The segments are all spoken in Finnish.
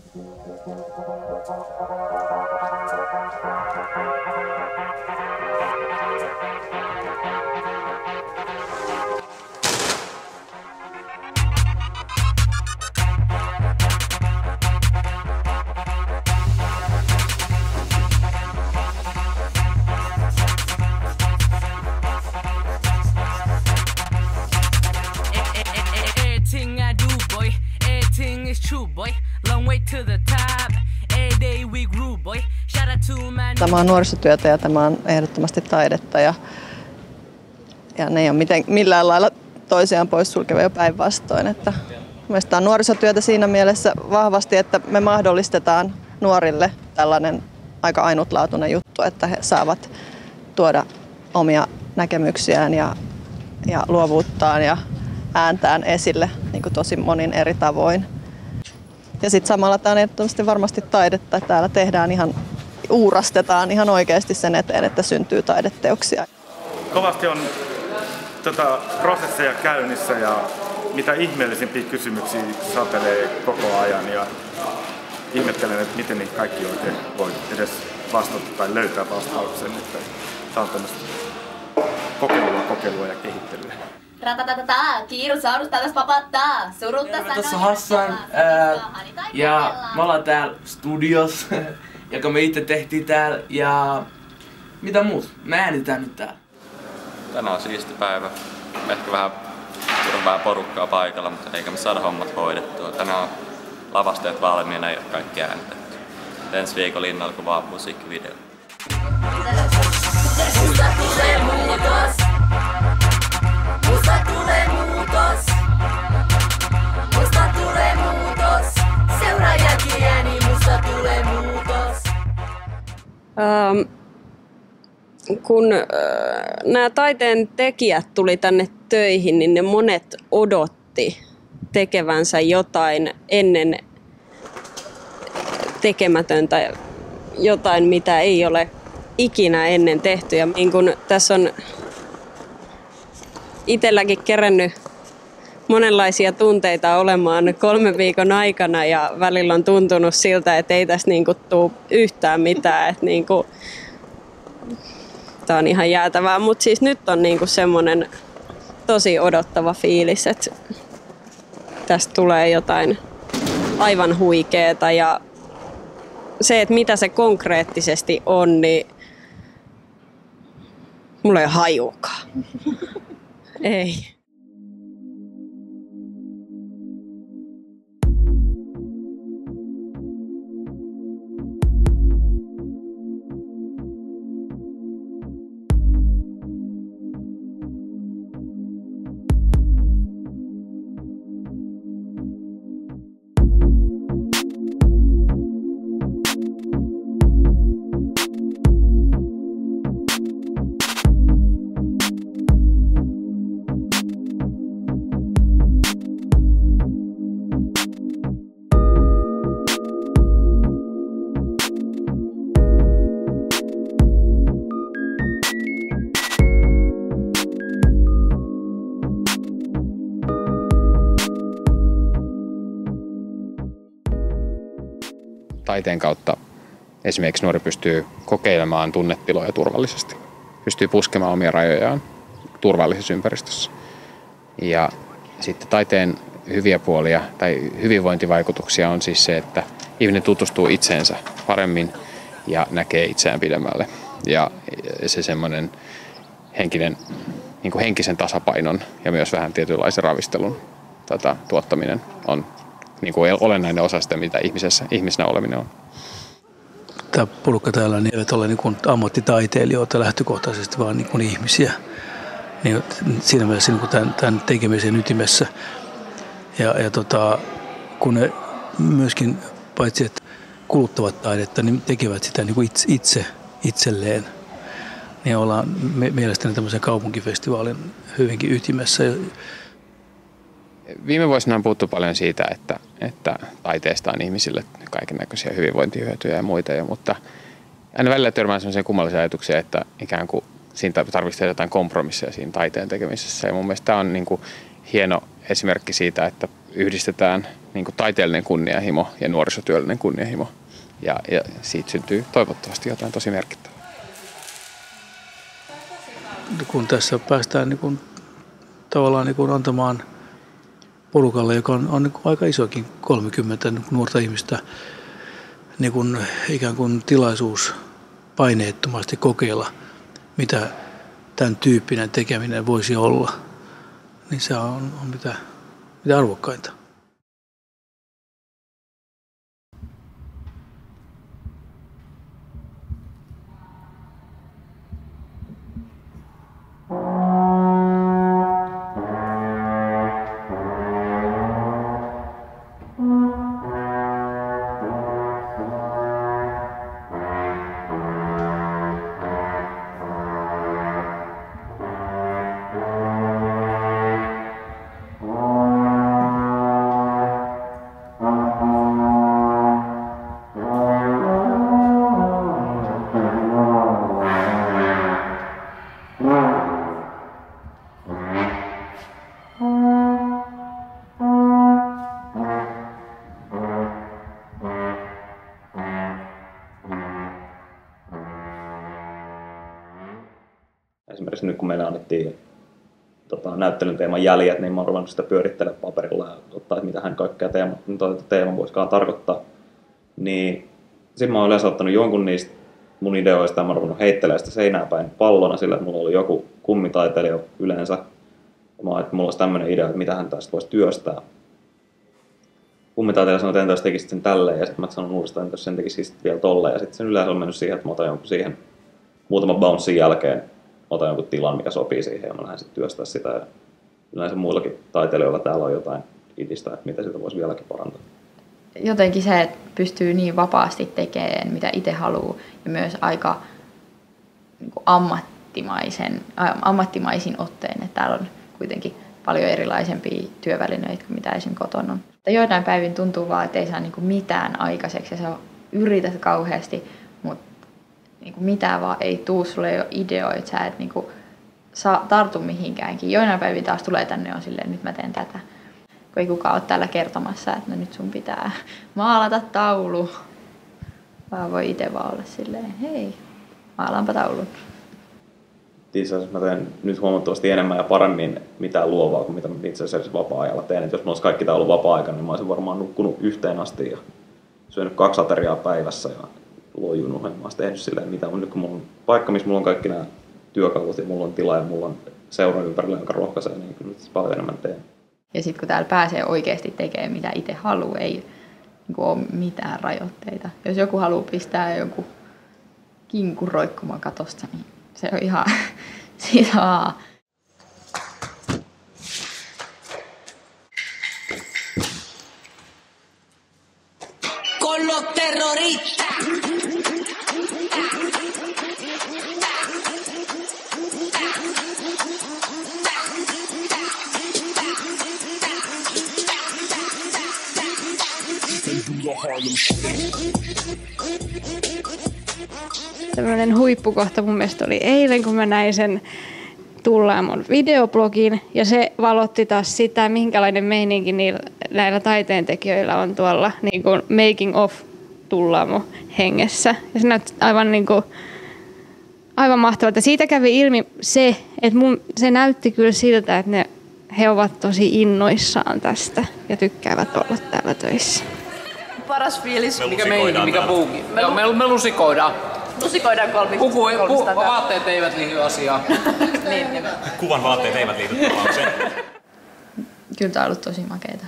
Everything I do, boy, everything is true, boy. Long way to the top, every day we grew, boy. Shout out to my... Tämä on nuorisotyötä ja tämä on ehdottomasti taidetta ja ne ei ole millään lailla toisiaan poissulkevia päinvastoin. Mielestäni tämä on nuorisotyötä siinä mielessä vahvasti, että me mahdollistetaan nuorille tällainen aika ainutlaatuinen juttu, että he saavat tuoda omia näkemyksiään ja luovuuttaan ja ääntään esille niin kuin tosi monin eri tavoin. Ja sitten samalla tämä on ehdottomasti varmasti taidetta. Täällä uurastetaan ihan oikeasti sen eteen, että syntyy taideteoksia. Kovasti on prosesseja käynnissä ja mitä ihmeellisimpiä kysymyksiä satelee koko ajan. Ja ihmettelen, että miten niitä kaikki oikein voi edes vastata tai löytää vastauksen. Tämä on tämmöistä kokeilua ja kehittelyä. Ratatatata, kiirusaurus täältä papattaa, surutta sanoa. Tässä Hassan ja me ollaan täällä studiossa, joka me itse tehtiin täällä ja mitä muut? Me äänitään nyt täällä. Tänään on siisti päivä. Ehkä vähän turvaa porukkaa paikalla, mutta eikä me saada hommat hoidettua. Tänään on lavasteet valmiina ja kaikki äänitetty. Ensi viikolla linnalla kuvaa musiikkivideo. Musta tulee muutos. Musta tulee muutos. Seuraa jälkiäni, musta tulee muutos. Kun nämä taiteen tekijät tuli tänne töihin, niin ne monet odotti tekevänsä jotain ennen tekemätöntä, jotain mitä ei ole ikinä ennen tehty. Ja niin kun tässä on itselläkin kerännyt monenlaisia tunteita olemaan 3 viikon aikana ja välillä on tuntunut siltä, että ei tässä niinku tule yhtään mitään. Että niinku, tää on ihan jäätävää, mutta siis nyt on niinku semmoinen tosi odottava fiilis, että tästä tulee jotain aivan huikeeta ja se, että mitä se konkreettisesti on, niin mulla ei ole hajuakaan. Ei. Taiteen kautta esimerkiksi nuori pystyy kokeilemaan tunnetiloja turvallisesti. Pystyy puskemaan omia rajojaan turvallisessa ympäristössä. Ja sitten taiteen hyviä puolia tai hyvinvointivaikutuksia on siis se, että ihminen tutustuu itseensä paremmin ja näkee itseään pidemmälle. Ja se semmoinen henkisen tasapainon ja myös vähän tietynlaisen ravistelun tuottaminen on niin kuin olennainen osa sitä, mitä ihmisenä oleminen on. Tämä porukka täällä niin eivät ole niin kuin ammattitaiteilijoita lähtökohtaisesti, vaan niin kuin ihmisiä. Niin siinä mielessä niin kuin tämän tekemisen ytimessä. Ja kun ne myöskin paitsi että kuluttavat taidetta, niin tekevät sitä niin kuin itselleen. Niin ollaan mielestäni tämmöisen kaupunkifestivaalin hyvinkin ytimessä. Viime vuosina on puhuttu paljon siitä, että taiteesta on ihmisille kaikennäköisiä hyvinvointihyötyjä ja muita, mutta aina välillä törmään sellaisia kummallisia ajatuksia, että ikään kuin siinä tarvitsee jotain kompromisseja siinä taiteen tekemisessä. Ja mun mielestä tämä on niin kuin hieno esimerkki siitä, että yhdistetään niin kuin taiteellinen kunnianhimo ja nuorisotyöllinen kunnianhimo. Ja siitä syntyy toivottavasti jotain tosi merkittävää. Kun tässä päästään niin kuin, tavallaan niin kuin antamaan porukalle, joka on niin kuin aika isokin, 30 niin kuin nuorta ihmistä, niin kuin, ikään kuin tilaisuus paineettomasti kokeilla, mitä tämän tyyppinen tekeminen voisi olla, niin se on mitä arvokkainta. Esimerkiksi nyt kun meille annettiin näyttelyn teeman jäljet, niin mä oon ruvennut sitä pyörittelemään paperilla ja ottaa, että mitä hän kaikkea teema voisikaan tarkoittaa. Niin sitten mä oon yleensä ottanut jonkun niistä mun ideoista ja mä oon ruvennut heittelemään sitä seinää päin pallona sillä, että mulla oli joku kummitaiteilija yleensä. Ja mä oon, että mulla olisi tämmöinen idea, että mitä hän tästä voisi työstää. Kummitaiteilija sanoi, että entäs tekisit sen tälleen ja sitten mä sanon uudestaan, että sen tekisi vielä tolleen. Ja sitten sen yleensä on mennyt siihen, että mä otan jonkun siihen muutaman bouncein jälkeen. Otan jonkun tilan, mikä sopii siihen ja mä lähden sitten työstää sitä. Ja yleensä muillakin taiteilijoilla täällä on jotain idistä, että miten sitä voisi vieläkin parantaa. Jotenkin se, että pystyy niin vapaasti tekemään, mitä itse haluaa ja myös aika niin kuin ammattimaisin otteen. Että täällä on kuitenkin paljon erilaisempia työvälineitä kuin mitä esimerkiksi kotona on. Joitain päivin tuntuu vaan, että ei saa niin kuin mitään aikaiseksi ja sä yrität kauheasti, mutta niinku mitään vaan ei tuu, sulle ei ole ideoita, sä et niinku tartu mihinkäänkin. Joinain päivin taas tulee tänne on silleen, nyt mä teen tätä. Kun ei kukaan ole täällä kertomassa, että no nyt sun pitää maalata taulu. Vaan voi itse vaan olla silleen, hei, maalaanpa taulun. Itse asiassa mä teen nyt huomattavasti enemmän ja paremmin mitään luovaa kuin mitä mä itse asiassa vapaa-ajalla teen. Et jos mulla olisi kaikki tää ollut vapaa-aika, niin mä olisin varmaan nukkunut yhteen asti ja syönyt 2 ateriaa päivässä. Ja luojunut. Mä oon tehnyt silleen, mitä on nyt kun mulla on paikka, missä mulla on kaikki nämä työkalut ja mulla on tila ja mulla on seura ympärillä, joka rohkaisee, niin kyllä nyt paljon enemmän teen. Ja sitten kun täällä pääsee oikeasti tekemään mitä itse haluaa, ei niin ole mitään rajoitteita. Jos joku haluaa pistää jonkun kinkun roikkumaan katosta, niin se on ihan siitä vaan. Con los terroristas. Tämmöinen huippukohta mun mielestä oli eilen, kun mä näin sen tullaan mun videoblogin ja se valotti taas sitä, minkälainen meininki näillä taiteentekijöillä on tuolla niin kuin making of Tullaamo hengessä. Ja se näytti aivan mahtavalta. Siitä kävi ilmi se, että se näytti kyllä siltä, että he ovat tosi innoissaan tästä ja tykkäävät olla täällä töissä. Paras fiilis. Mikä meininki, mikä puuki? Me lusikoidaan. Lusikoidaan kolmista. Vaatteet eivät liity asiaan. Niin. Kuvan vaatteet eivät liity kuvaukseen. Kyllä tää on ollut tosi makeeta.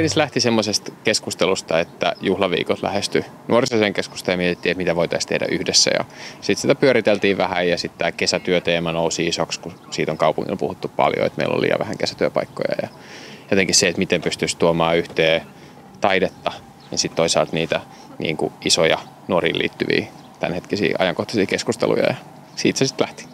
siis lähti semmoisesta keskustelusta, että juhlaviikot lähestyi nuorisoasian keskusta ja mietittiin, että mitä voitaisiin tehdä yhdessä. Ja sitten sitä pyöriteltiin vähän ja sitten tämä kesätyöteema nousi isoksi, kun siitä on kaupungilla puhuttu paljon, että meillä on liian vähän kesätyöpaikkoja. Ja jotenkin se, että miten pystyisi tuomaan yhteen taidetta ja sitten toisaalta niitä niin kuin isoja nuoriin liittyviä tämänhetkisiä ajankohtaisia keskusteluja. Ja siitä se sitten lähti.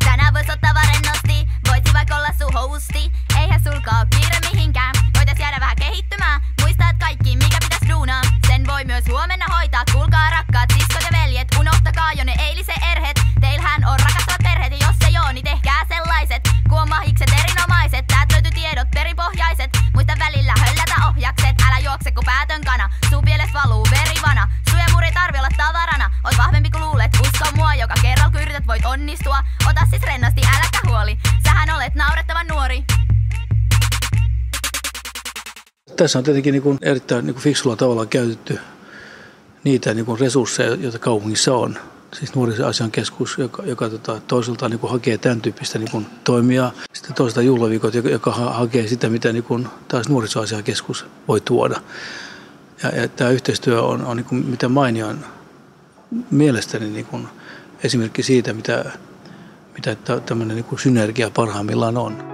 Tänään vois ottaa varennosti, voisi vaikka olla sun hosti. Eihän sulka oo kiire mihinkään, voitais jäädä vähän kehittymään. Muista, et kaikki mikä pitäis duunaa, sen voi myös huomenna hoitaa. Kuulkaa rakkaat siskot ja veljet, unohtakaa jo ne eilisen erheet. Teillähän on rakastavat perheet ja jos ei oo, niin tehkää sellaiset. Kun on mahikset erinomaiset, täältä löytyy tiedot perinpohjaiset. Muista välillä höllätä ohjakset, älä juokse ku päätön kana. Suu pielest valuu verivana, sujemuri ei tarvi olla tavarana. Oot vahvempi ku luulet, usko mua, joka kerralla kun yrität voit onnistua. Ota siis rennosti, äläkä huoli, sähän olet naurettavan nuori. Tässä on tietenkin niin kuin erittäin niin kuin fiksulla tavalla käytetty niitä niin kuin resursseja, joita kaupungissa on. Siis nuorisoasian keskus, joka toisaalta niin kuin hakee tämän tyyppistä niin kuin toimia. Sitten toisaalta juhlaviikot, joka hakee sitä, mitä niin kuin taas nuorisoasian keskus voi tuoda. Ja tämä yhteistyö on niin kuin, mitä mainion mielestäni niin kuin esimerkki siitä, mitä tämmöinen niin kuin synergia parhaimmillaan on.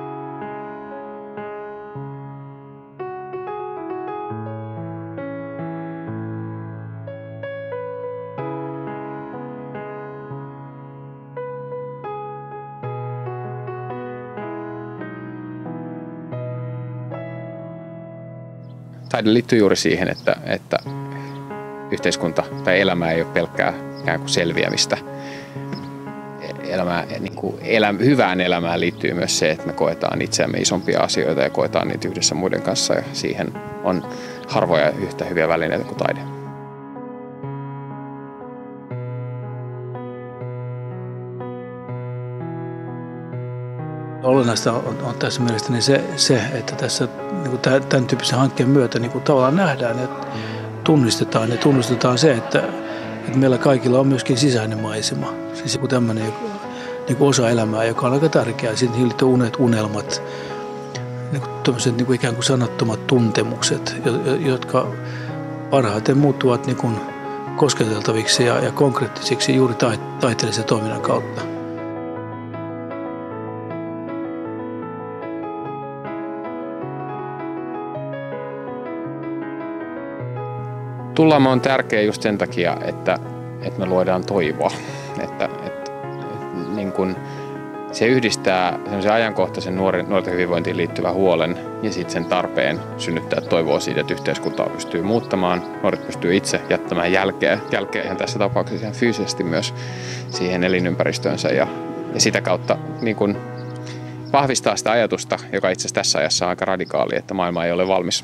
Taide liittyy juuri siihen, että yhteiskunta tai elämä ei ole pelkkää ikään kuin selviämistä. Hyvään elämään liittyy myös se, että me koetaan itseämme isompia asioita ja koetaan niitä yhdessä muiden kanssa. Ja siihen on harvoja yhtä hyviä välineitä kuin taide. Olennaista on tässä mielestäni se, että tässä niin tämän tyyppisen hankkeen myötä niin tavallaan nähdään ja tunnistetaan se, että meillä kaikilla on myöskin sisäinen maisema. Siis joku tämmöinen niin osa elämää, joka on aika tärkeää. Sitten liittyy unelmat, tämmöiset niin ikään kuin sanattomat tuntemukset, jotka parhaiten muuttuvat niin kosketeltaviksi ja konkreettisiksi juuri taiteellisen toiminnan kautta. Tullaamo on tärkeä just sen takia, että me luodaan toivoa. Niin kun se yhdistää sen ajankohtaisen nuorten hyvinvointiin liittyvän huolen ja sitten sen tarpeen synnyttää toivoa siitä, että yhteiskuntaa pystyy muuttamaan. Nuoret pystyy itse jättämään jälkeä ihan tässä tapauksessa ihan fyysisesti myös siihen elinympäristöönsä ja sitä kautta niin kun vahvistaa sitä ajatusta, joka itse asiassa tässä ajassa on aika radikaali, että maailma ei ole valmis.